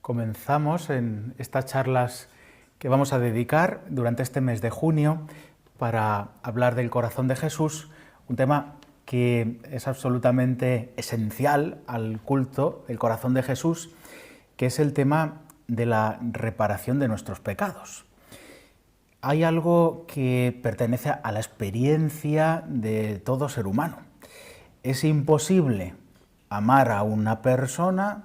Comenzamos en estas charlas que vamos a dedicar durante este mes de junio para hablar del corazón de Jesús, un tema que es absolutamente esencial al culto, el corazón de Jesús, que es el tema de la reparación de nuestros pecados. Hay algo que pertenece a la experiencia de todo ser humano. Es imposible amar a una persona,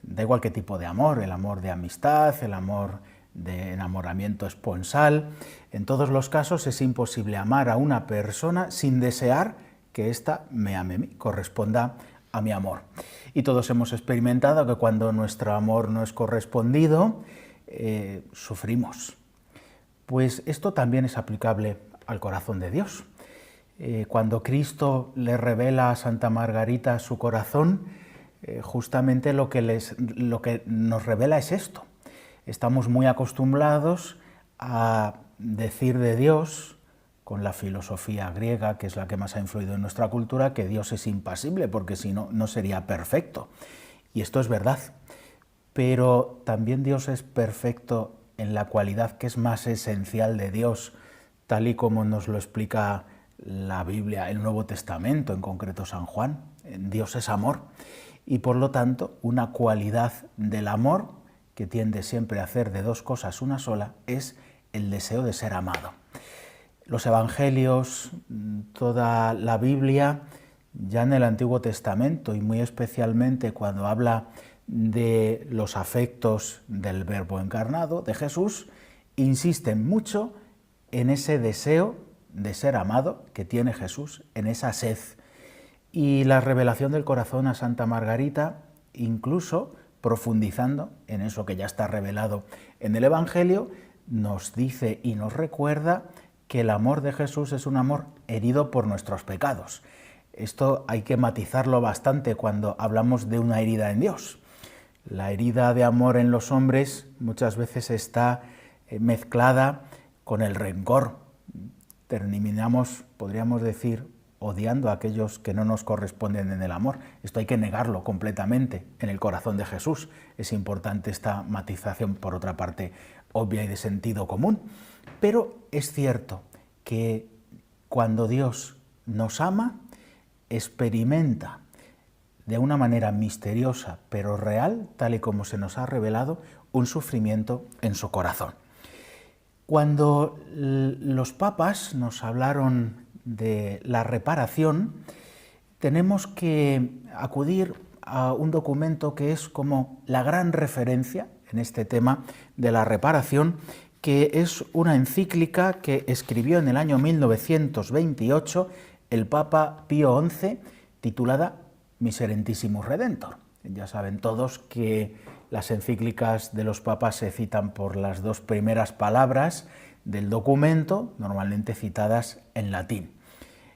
da igual qué tipo de amor, el amor de amistad, el amor de enamoramiento esponsal. En todos los casos es imposible amar a una persona sin desear que ésta me ame a mí, corresponda a mi amor. Y todos hemos experimentado que cuando nuestro amor no es correspondido, sufrimos. Pues esto también es aplicable al corazón de Dios. Cuando Cristo le revela a Santa Margarita su corazón, justamente lo que nos revela es esto. Estamos muy acostumbrados a decir de Dios, con la filosofía griega, que es la que más ha influido en nuestra cultura, que Dios es impasible, porque si no, no sería perfecto. Y esto es verdad. Pero también Dios es perfecto en la cualidad que es más esencial de Dios, tal y como nos lo explica la Biblia, el Nuevo Testamento, en concreto San Juan. Dios es amor. Y por lo tanto, una cualidad del amor, que tiende siempre a hacer de dos cosas una sola, es el deseo de ser amado. Los evangelios, toda la Biblia, ya en el Antiguo Testamento, y muy especialmente cuando habla de los afectos del Verbo encarnado, de Jesús, insisten mucho en ese deseo de ser amado que tiene Jesús, en esa sed. Y la revelación del corazón a Santa Margarita, incluso profundizando en eso que ya está revelado en el Evangelio, nos dice y nos recuerda que el amor de Jesús es un amor herido por nuestros pecados. Esto hay que matizarlo bastante cuando hablamos de una herida en Dios. La herida de amor en los hombres muchas veces está mezclada con el rencor. Terminamos, podríamos decir, odiando a aquellos que no nos corresponden en el amor. Esto hay que negarlo completamente en el corazón de Jesús. Es importante esta matización, por otra parte, obvia y de sentido común. Pero es cierto que cuando Dios nos ama, experimenta de una manera misteriosa, pero real, tal y como se nos ha revelado, un sufrimiento en su corazón. Cuando los papas nos hablaron de la reparación, tenemos que acudir a un documento que es como la gran referencia en este tema de la reparación, que es una encíclica que escribió en el año 1928 el Papa Pío XI, titulada Miserentissimus Redentor. Ya saben todos que las encíclicas de los papas se citan por las dos primeras palabras del documento, normalmente citadas en latín.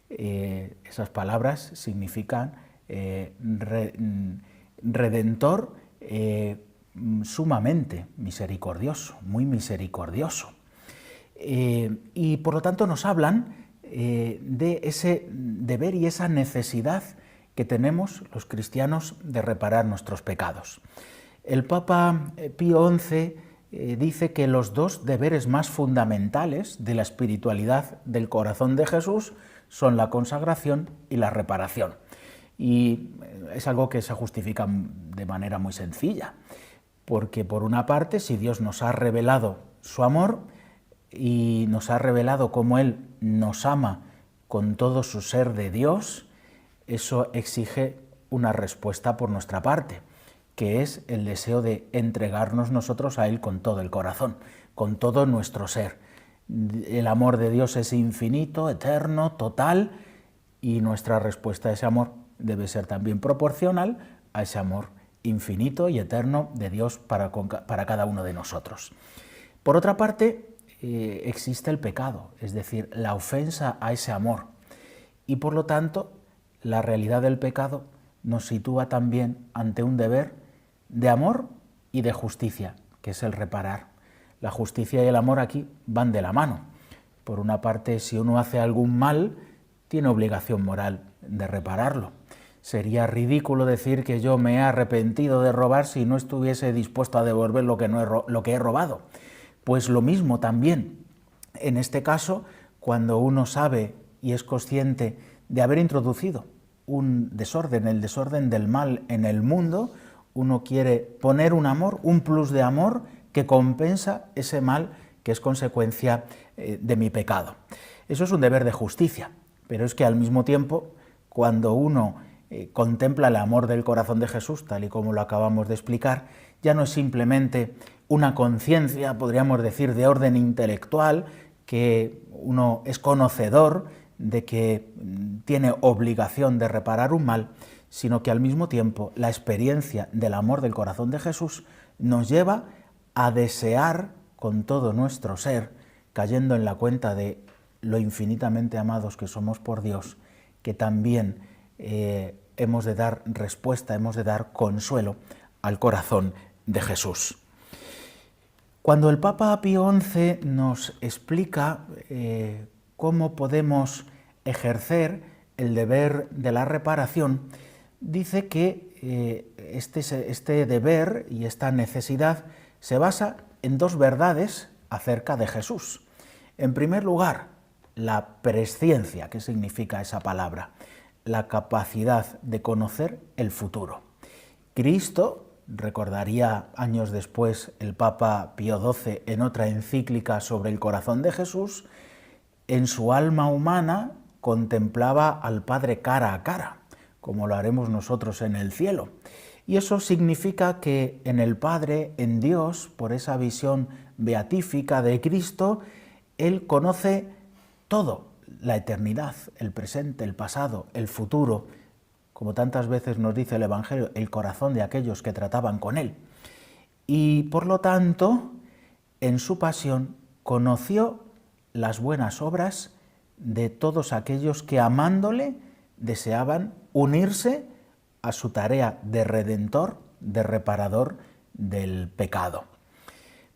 Esas palabras significan redentor, sumamente misericordioso, muy misericordioso. Y por lo tanto nos hablan de ese deber y esa necesidad que tenemos los cristianos de reparar nuestros pecados. El Papa Pío XI dice que los dos deberes más fundamentales de la espiritualidad del corazón de Jesús son la consagración y la reparación. Y es algo que se justifica de manera muy sencilla, porque por una parte, si Dios nos ha revelado su amor y nos ha revelado cómo Él nos ama con todo su ser de Dios, eso exige una respuesta por nuestra parte, que es el deseo de entregarnos nosotros a Él con todo el corazón, con todo nuestro ser. El amor de Dios es infinito, eterno, total, y nuestra respuesta a ese amor debe ser también proporcional a ese amor infinito y eterno de Dios para cada uno de nosotros. Por otra parte, existe el pecado, es decir, la ofensa a ese amor, y por lo tanto, la realidad del pecado nos sitúa también ante un deber de amor y de justicia, que es el reparar. La justicia y el amor aquí van de la mano. Por una parte, si uno hace algún mal, tiene obligación moral de repararlo. Sería ridículo decir que yo me he arrepentido de robar si no estuviese dispuesto a devolver lo que he robado. Pues lo mismo también, en este caso, cuando uno sabe y es consciente de haber introducido un desorden, el desorden del mal en el mundo, uno quiere poner un amor, un plus de amor que compensa ese mal que es consecuencia de mi pecado. Eso es un deber de justicia, pero es que al mismo tiempo, cuando uno contempla el amor del corazón de Jesús, tal y como lo acabamos de explicar, ya no es simplemente una conciencia, podríamos decir, de orden intelectual, que uno es conocedor de que tiene obligación de reparar un mal, sino que al mismo tiempo la experiencia del amor del corazón de Jesús nos lleva a desear con todo nuestro ser, cayendo en la cuenta de lo infinitamente amados que somos por Dios, que también hemos de dar respuesta, hemos de dar consuelo al corazón de Jesús. Cuando el Papa Pío XI nos explica cómo podemos ejercer el deber de la reparación, dice que este deber y esta necesidad se basa en dos verdades acerca de Jesús. En primer lugar, la presciencia. ¿Qué significa esa palabra? La capacidad de conocer el futuro. Cristo, recordaría años después el Papa Pío XII en otra encíclica sobre el corazón de Jesús, en su alma humana contemplaba al Padre cara a cara, como lo haremos nosotros en el cielo. Y eso significa que en el Padre, en Dios, por esa visión beatífica de Cristo, Él conoce todo, la eternidad, el presente, el pasado, el futuro, como tantas veces nos dice el Evangelio, el corazón de aquellos que trataban con Él. Y por lo tanto, en su pasión, conoció las buenas obras de todos aquellos que amándole deseaban unirse a su tarea de redentor, de reparador del pecado.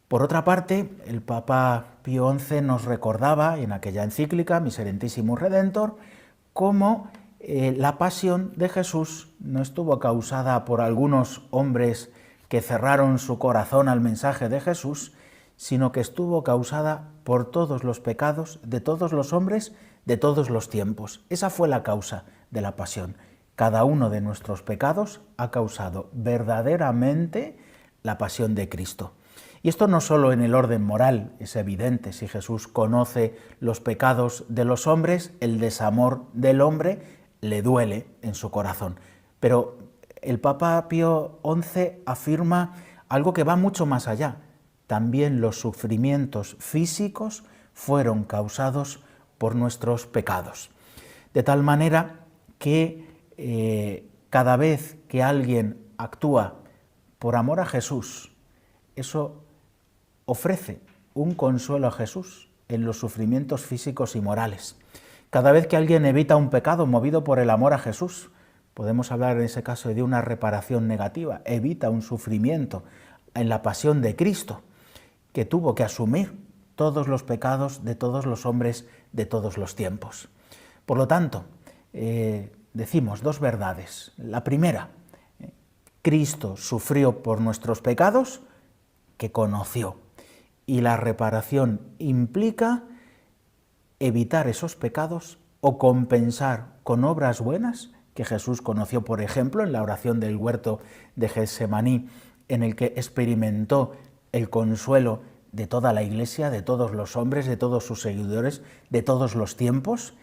Por otra parte, el Papa Pío XI nos recordaba en aquella encíclica, Miserentissimus Redentor, cómo la pasión de Jesús no estuvo causada por algunos hombres que cerraron su corazón al mensaje de Jesús, sino que estuvo causada por todos los pecados de todos los hombres de todos los tiempos. Esa fue la causa de la pasión. Cada uno de nuestros pecados ha causado verdaderamente la pasión de Cristo. Y esto no solo en el orden moral, es evidente, si Jesús conoce los pecados de los hombres, el desamor del hombre le duele en su corazón. Pero el Papa Pío XI afirma algo que va mucho más allá. También los sufrimientos físicos fueron causados por nuestros pecados. De tal manera que cada vez que alguien actúa por amor a Jesús, eso ofrece un consuelo a Jesús en los sufrimientos físicos y morales. Cada vez que alguien evita un pecado movido por el amor a Jesús, podemos hablar en ese caso de una reparación negativa, evita un sufrimiento en la pasión de Cristo, que tuvo que asumir todos los pecados de todos los hombres de todos los tiempos. Por lo tanto, decimos dos verdades. La primera, Cristo sufrió por nuestros pecados que conoció. Y la reparación implica evitar esos pecados o compensar con obras buenas que Jesús conoció, por ejemplo, en la oración del huerto de Getsemaní, en el que experimentó el consuelo de toda la Iglesia, de todos los hombres, de todos sus seguidores, de todos los tiempos,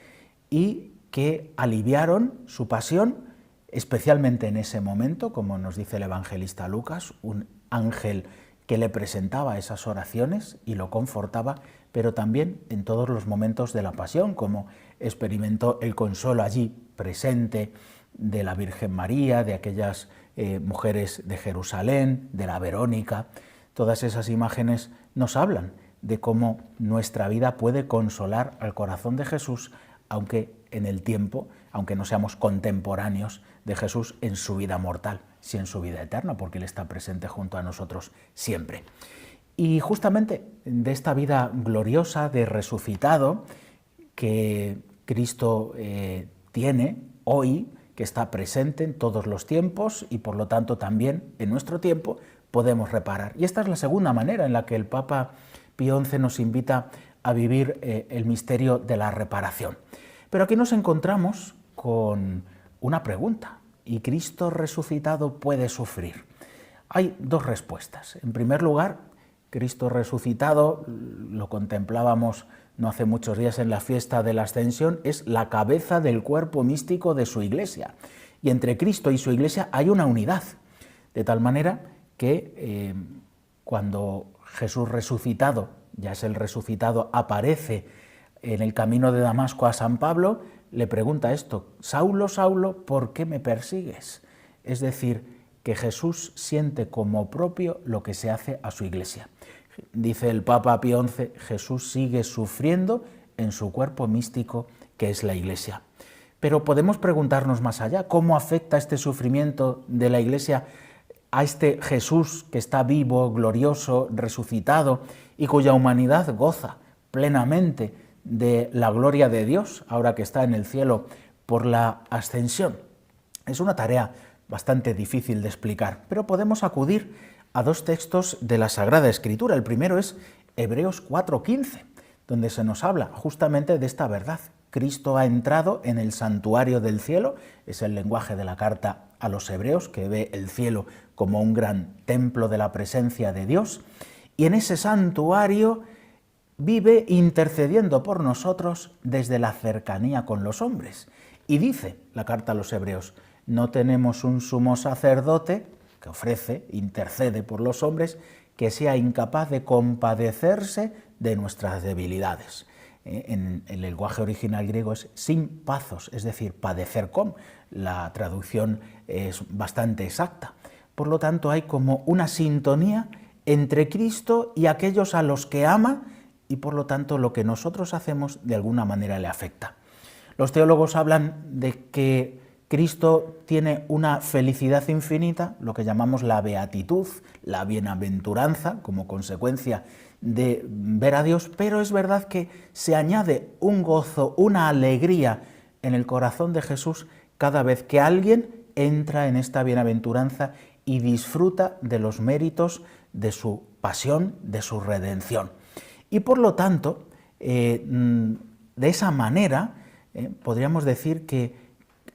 y que aliviaron su pasión, especialmente en ese momento, como nos dice el evangelista Lucas, un ángel que le presentaba esas oraciones y lo confortaba, pero también en todos los momentos de la pasión, como experimentó el consuelo allí presente de la Virgen María, de aquellas mujeres de Jerusalén, de la Verónica. Todas esas imágenes nos hablan de cómo nuestra vida puede consolar al corazón de Jesús, aunque en el tiempo, aunque no seamos contemporáneos de Jesús en su vida mortal, sí en su vida eterna, porque Él está presente junto a nosotros siempre. Y justamente de esta vida gloriosa de resucitado que Cristo tiene hoy que está presente en todos los tiempos y por lo tanto también en nuestro tiempo podemos reparar. Y esta es la segunda manera en la que el Papa Pío XI nos invita a vivir el misterio de la reparación. Pero aquí nos encontramos con una pregunta: ¿y Cristo resucitado puede sufrir? Hay dos respuestas. En primer lugar, Cristo resucitado, lo contemplábamos no hace muchos días en la fiesta de la Ascensión, es la cabeza del cuerpo místico de su Iglesia. Y entre Cristo y su Iglesia hay una unidad, de tal manera que cuando Jesús resucitado, ya es el resucitado, aparece en el camino de Damasco a San Pablo, le pregunta esto: Saulo, Saulo, ¿por qué me persigues? Es decir, que Jesús siente como propio lo que se hace a su Iglesia. Dice el Papa Pío XI, Jesús sigue sufriendo en su cuerpo místico, que es la Iglesia. Pero podemos preguntarnos más allá: ¿cómo afecta este sufrimiento de la Iglesia a este Jesús que está vivo, glorioso, resucitado y cuya humanidad goza plenamente de la gloria de Dios, ahora que está en el cielo por la ascensión? Es una tarea bastante difícil de explicar, pero podemos acudir a dos textos de la Sagrada Escritura. El primero es Hebreos 4:15, donde se nos habla justamente de esta verdad. Cristo ha entrado en el santuario del cielo, es el lenguaje de la carta a los hebreos, que ve el cielo como un gran templo de la presencia de Dios, y en ese santuario vive intercediendo por nosotros desde la cercanía con los hombres. Y dice la carta a los hebreos: no tenemos un sumo sacerdote que ofrece, intercede por los hombres, que sea incapaz de compadecerse de nuestras debilidades. En el lenguaje original griego es simpazos, es decir, padecer con. La traducción es bastante exacta. Por lo tanto, hay como una sintonía entre Cristo y aquellos a los que ama, y por lo tanto lo que nosotros hacemos de alguna manera le afecta. Los teólogos hablan de que Cristo tiene una felicidad infinita, lo que llamamos la beatitud, la bienaventuranza, como consecuencia de ver a Dios, pero es verdad que se añade un gozo, una alegría en el corazón de Jesús cada vez que alguien entra en esta bienaventuranza y disfruta de los méritos de su pasión, de su redención. Y por lo tanto, de esa manera, podríamos decir que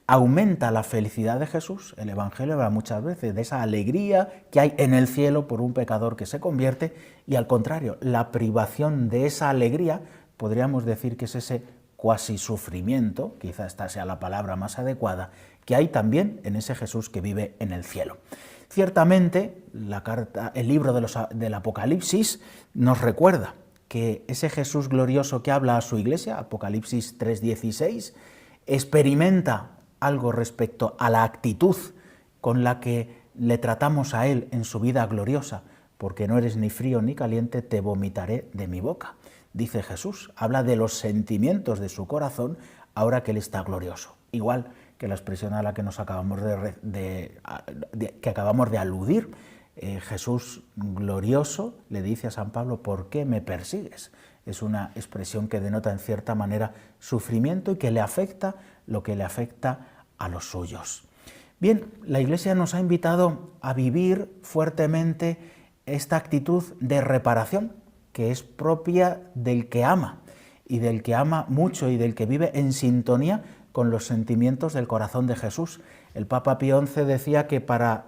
aumenta la felicidad de Jesús. El Evangelio habla muchas veces de esa alegría que hay en el cielo por un pecador que se convierte, y al contrario, la privación de esa alegría, podríamos decir que es ese cuasi sufrimiento, quizá esta sea la palabra más adecuada, que hay también en ese Jesús que vive en el cielo. Ciertamente, el libro del Apocalipsis nos recuerda que ese Jesús glorioso que habla a su Iglesia, Apocalipsis 3:16, experimenta algo respecto a la actitud con la que le tratamos a Él en su vida gloriosa. Porque no eres ni frío ni caliente, te vomitaré de mi boca, dice Jesús. Habla de los sentimientos de su corazón ahora que Él está glorioso. Igual que la expresión a la que nos acabamos de aludir, Jesús glorioso le dice a San Pablo: ¿por qué me persigues? Es una expresión que denota en cierta manera sufrimiento y que le afecta lo que le afecta a los suyos. Bien, la Iglesia nos ha invitado a vivir fuertemente esta actitud de reparación, que es propia del que ama, y del que ama mucho y del que vive en sintonía con los sentimientos del corazón de Jesús. El Papa Pío XI decía que para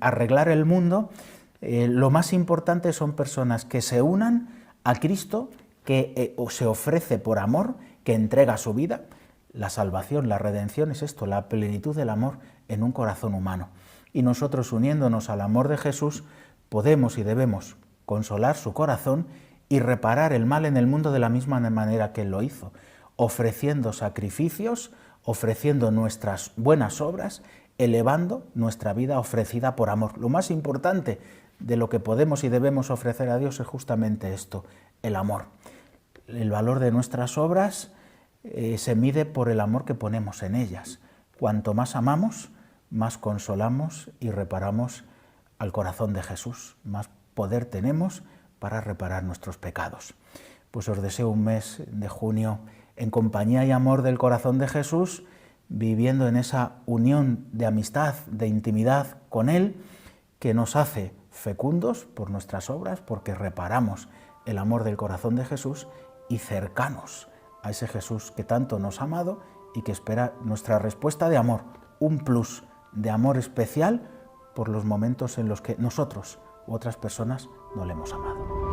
arreglar el mundo, lo más importante son personas que se unan a Cristo, que se ofrece por amor, que entrega su vida. La salvación, la redención es esto, la plenitud del amor en un corazón humano. Y nosotros, uniéndonos al amor de Jesús, podemos y debemos consolar su corazón y reparar el mal en el mundo de la misma manera que Él lo hizo, ofreciendo sacrificios, ofreciendo nuestras buenas obras, elevando nuestra vida ofrecida por amor. Lo más importante de lo que podemos y debemos ofrecer a Dios es justamente esto, el amor. El valor de nuestras obras se mide por el amor que ponemos en ellas. Cuanto más amamos, más consolamos y reparamos al corazón de Jesús, más poder tenemos para reparar nuestros pecados. Pues os deseo un mes de junio en compañía y amor del corazón de Jesús, viviendo en esa unión de amistad, de intimidad con Él, que nos hace fecundos por nuestras obras, porque reparamos el amor del corazón de Jesús, y cercanos a ese Jesús que tanto nos ha amado y que espera nuestra respuesta de amor, un plus de amor especial por los momentos en los que nosotros u otras personas no le hemos amado.